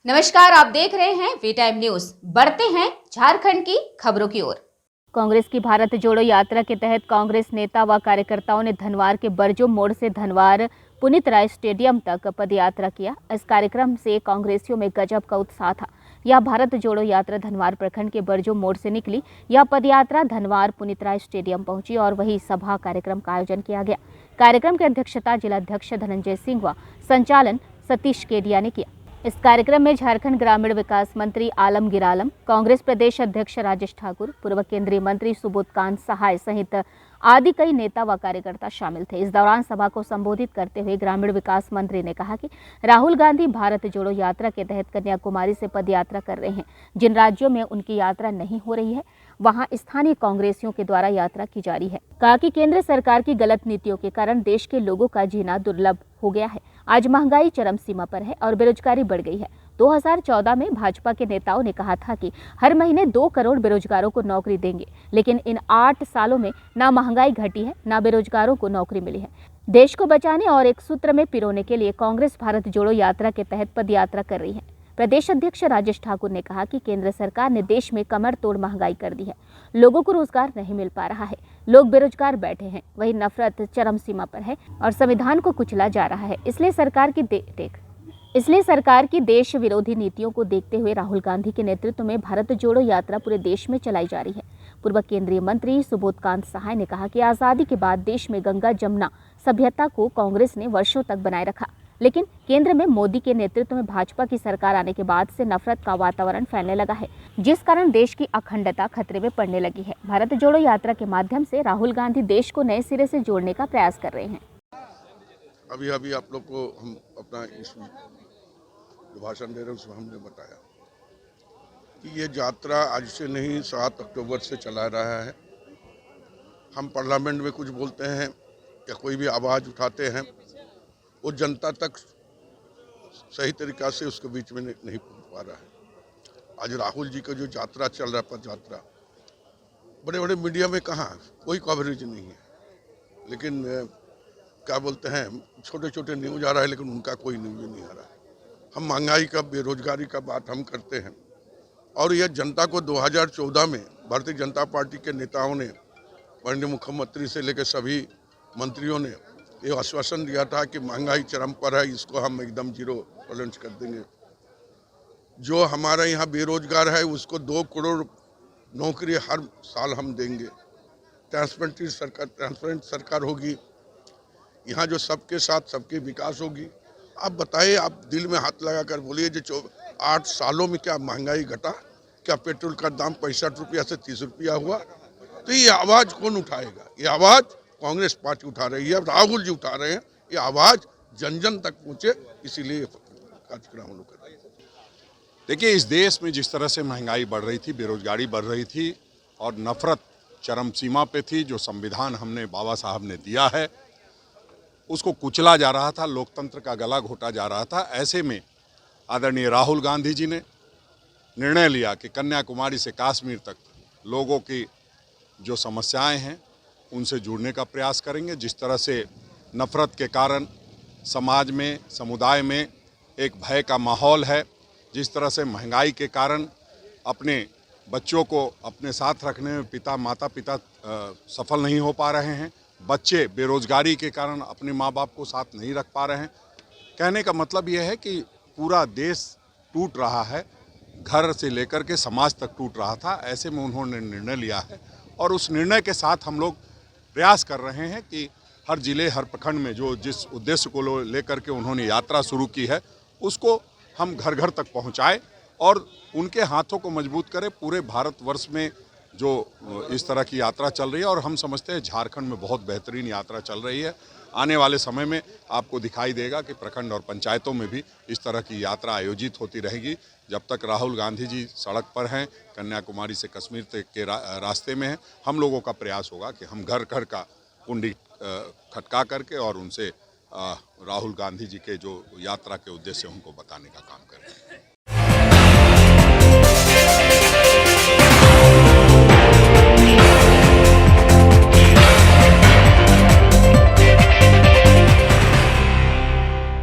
नमस्कार, आप देख रहे हैं वी टाइम न्यूज। बढ़ते हैं झारखंड की खबरों की ओर। कांग्रेस की भारत जोड़ो यात्रा के तहत कांग्रेस नेता व कार्यकर्ताओं ने धनवार के बरजो मोड़ से धनवार पुनीत राय स्टेडियम तक पदयात्रा किया। इस कार्यक्रम से कांग्रेसियों में गजब का उत्साह था। यह भारत जोड़ो यात्रा धनवार प्रखंड के बरजो मोड़ से निकली। यह पदयात्रा धनवार पुनीत राय स्टेडियम पहुंची और वही सभा कार्यक्रम का आयोजन किया गया। कार्यक्रम की अध्यक्षता जिलाध्यक्ष धनंजय सिंह व संचालन सतीश केडिया ने किया। इस कार्यक्रम में झारखंड ग्रामीण विकास मंत्री आलमगीर आलम, कांग्रेस प्रदेश अध्यक्ष राजेश ठाकुर, पूर्व केंद्रीय मंत्री सुबोधकांत सहाय सहित आदि कई नेता व कार्यकर्ता शामिल थे। इस दौरान सभा को संबोधित करते हुए ग्रामीण विकास मंत्री ने कहा कि राहुल गांधी भारत जोड़ो यात्रा के तहत कन्याकुमारी से पदयात्रा कर रहे हैं। जिन राज्यों में उनकी यात्रा नहीं हो रही है वहां स्थानीय कांग्रेसियों के द्वारा यात्रा की जा रही है। कहा कि केंद्र सरकार की गलत नीतियों के कारण देश के लोगों का जीना दुर्लभ हो गया है। आज महंगाई चरम सीमा पर है और बेरोजगारी बढ़ गई है। 2014 में भाजपा के नेताओं ने कहा था कि हर महीने 2 करोड़ बेरोजगारों को नौकरी देंगे, लेकिन इन 8 सालों में ना महंगाई घटी है, ना बेरोजगारों को नौकरी मिली है। देश को बचाने और एक सूत्र में पिरोने के लिए कांग्रेस भारत जोड़ो यात्रा के तहत पदयात्रा कर रही है। प्रदेश अध्यक्ष राजेश ठाकुर ने कहा कि केंद्र सरकार ने देश में कमर तोड़ महंगाई कर दी है। लोगों को रोजगार नहीं मिल पा रहा है, लोग बेरोजगार बैठे हैं, वही नफरत चरम सीमा पर है और संविधान को कुचला जा रहा है। इसलिए सरकार की देश विरोधी नीतियों को देखते हुए राहुल गांधी के नेतृत्व में भारत जोड़ो यात्रा पूरे देश में चलाई जा रही है। पूर्व केंद्रीय मंत्री सुबोधकांत सहाय ने कहा कि आजादी के बाद देश में गंगा जमुना सभ्यता को कांग्रेस ने वर्षों तक बनाए रखा, लेकिन केंद्र में मोदी के नेतृत्व में भाजपा की सरकार आने के बाद से नफरत का वातावरण फैलने लगा है, जिस कारण देश की अखंडता खतरे में पड़ने लगी है। भारत जोड़ो यात्रा के माध्यम से राहुल गांधी देश को नए सिरे से जोड़ने का प्रयास कर रहे हैं। अभी आप लोग को हम अपना इस भाषण दे रहे हैं उसमें हमने बताया कि ये यात्रा आज से नहीं 7 अक्टूबर से चला रहा है। हम पार्लियामेंट में कुछ बोलते हैं या कोई भी आवाज़ उठाते हैं, वो जनता तक सही तरीक़ा से उसके बीच में नहीं पहुंच पा रहा है। आज राहुल जी का जो यात्रा चल रहा है, पद यात्रा, बड़े बड़े मीडिया में कहाँ कोई कवरेज नहीं है, लेकिन क्या बोलते हैं छोटे छोटे न्यूज आ रहा है, लेकिन उनका कोई न्यूज नहीं आ रहा है। हम महंगाई का, बेरोजगारी का बात हम करते हैं और यह जनता को 2014 में भारतीय जनता पार्टी के नेताओं ने, माननीय मुख्यमंत्री से लेकर सभी मंत्रियों ने ये आश्वासन दिया था कि महंगाई चरम पर है, इसको हम एकदम 0 टॉलरेंस कर देंगे। जो हमारे यहाँ बेरोजगार है उसको 2 करोड़ नौकरी हर साल हम देंगे। ट्रांसपेरेंट सरकार होगी, यहाँ जो सबके साथ सबके विकास होगी। आप बताइए, आप दिल में हाथ लगा कर बोलिए, जो 8 सालों में क्या महंगाई घटा? क्या पेट्रोल का दाम 65 रुपया से 30 रुपया हुआ? तो ये आवाज़ कौन उठाएगा? ये आवाज़ कांग्रेस पार्टी उठा रही है, राहुल जी उठा रहे हैं। ये आवाज़ जन जन तक पहुँचे, इसीलिए कार्यक्रम हम लोग कर रहे हैं। देखिए, इस देश में जिस तरह से महंगाई बढ़ रही थी, बेरोजगारी बढ़ रही थी और नफरत चरम सीमा पे थी, जो संविधान हमने बाबा साहब ने दिया है उसको कुचला जा रहा था, लोकतंत्र का गला घोटा जा रहा था। ऐसे में आदरणीय राहुल गांधी जी ने निर्णय लिया कि कन्याकुमारी से कश्मीर तक लोगों की जो समस्याएं हैं उनसे जुड़ने का प्रयास करेंगे। जिस तरह से नफरत के कारण समाज में, समुदाय में एक भय का माहौल है, जिस तरह से महंगाई के कारण अपने बच्चों को अपने साथ रखने में माता पिता सफल नहीं हो पा रहे हैं, बच्चे बेरोजगारी के कारण अपने माँ बाप को साथ नहीं रख पा रहे हैं। कहने का मतलब यह है कि पूरा देश टूट रहा है, घर से लेकर के समाज तक टूट रहा था। ऐसे में उन्होंने निर्णय लिया है और उस निर्णय के साथ हम लोग प्रयास कर रहे हैं कि हर जिले, हर प्रखंड में जो जिस उद्देश्य को लेकर के उन्होंने यात्रा शुरू की है उसको हम घर घर तक पहुँचाएँ और उनके हाथों को मजबूत करें। पूरे भारतवर्ष में जो इस तरह की यात्रा चल रही है और हम समझते हैं झारखंड में बहुत बेहतरीन यात्रा चल रही है। आने वाले समय में आपको दिखाई देगा कि प्रखंड और पंचायतों में भी इस तरह की यात्रा आयोजित होती रहेगी। जब तक राहुल गांधी जी सड़क पर हैं, कन्याकुमारी से कश्मीर तक के रास्ते में हैं, हम लोगों का प्रयास होगा कि हम घर घर का कुंडी खटका करके और उनसे राहुल गांधी जी के जो यात्रा के उद्देश्य उनको बताने का काम करें।